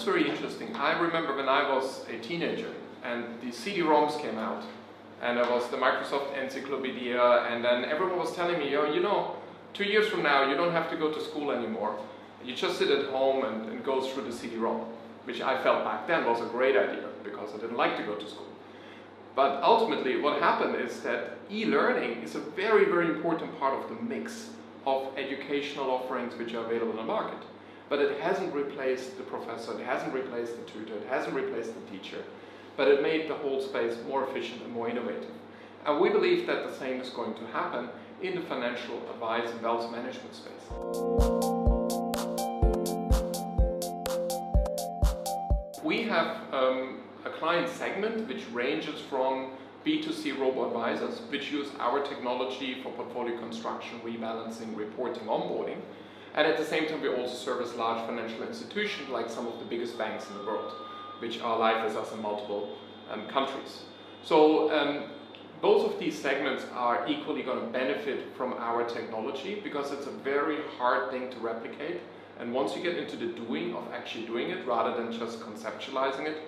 very interesting. I remember when I was a teenager and the CD-ROMs came out, and there was the Microsoft Encyclopedia, and then everyone was telling me, you know, 2 years from now you don't have to go to school anymore. You just sit at home and go through the CD-ROM, which I felt back then was a great idea because I didn't like to go to school. But ultimately what happened is that e-learning is a very, very important part of the mix of educational offerings which are available in the market. But it hasn't replaced the professor, it hasn't replaced the tutor, it hasn't replaced the teacher, but it made the whole space more efficient and more innovative. And we believe that the same is going to happen in the financial advice and wealth management space. We have a client segment which ranges from B2C robo-advisors, which use our technology for portfolio construction, rebalancing, reporting, onboarding. And at the same time, we also service large financial institutions like some of the biggest banks in the world, which are live with us in multiple countries. So both of these segments are equally going to benefit from our technology because it's a very hard thing to replicate. And once you get into the doing of actually doing it rather than just conceptualizing it,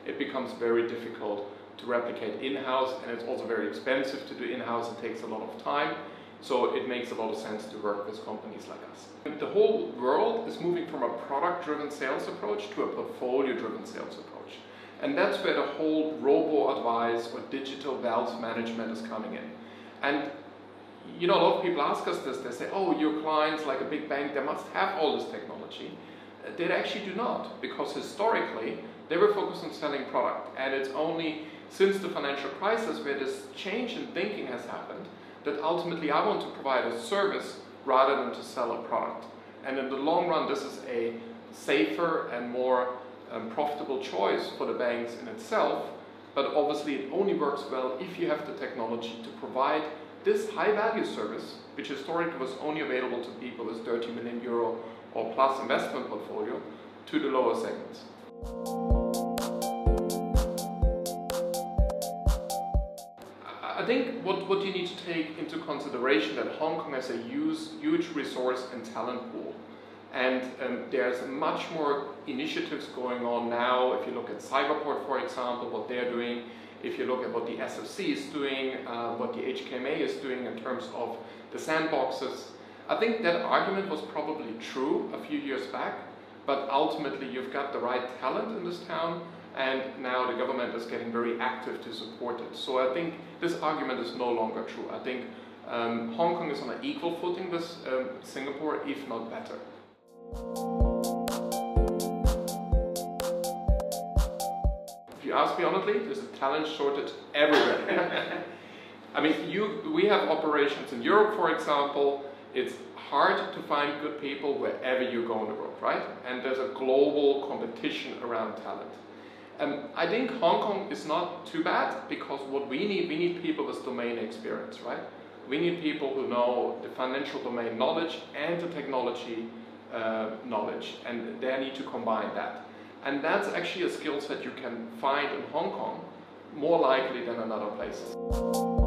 it becomes very difficult to replicate in-house, and it's also very expensive to do in-house. It takes a lot of time. So it makes a lot of sense to work with companies like us. The whole world is moving from a product-driven sales approach to a portfolio-driven sales approach. And that's where the whole robo-advice or digital wealth management is coming in. And you know, a lot of people ask us this, they say, oh, your clients like a big bank, they must have all this technology. They actually do not, because historically they were focused on selling product. And it's only since the financial crisis where this change in thinking has happened that ultimately I want to provide a service rather than to sell a product. And in the long run, this is a safer and more profitable choice for the banks in itself, but obviously it only works well if you have the technology to provide this high-value service, which historically was only available to people with 30 million euro or plus investment portfolio, to the lower segments. I think what you need to take into consideration that Hong Kong has a huge resource and talent pool. And there's much more initiatives going on now. If you look at Cyberport, for example, what they're doing, if you look at what the SFC is doing, what the HKMA is doing in terms of the sandboxes, I think that argument was probably true a few years back, but ultimately you've got the right talent in this town, and now the government is getting very active to support it. So I think this argument is no longer true. I think Hong Kong is on an equal footing with Singapore, if not better. If you ask me honestly, there's a talent shortage everywhere. I mean, we have operations in Europe, for example. It's hard to find good people wherever you go in the world, right? And there's a global competition around talent. I think Hong Kong is not too bad because what we need people with domain experience, right? We need people who know the financial domain knowledge and the technology knowledge, and they need to combine that. And that's actually a skill set you can find in Hong Kong more likely than in other places.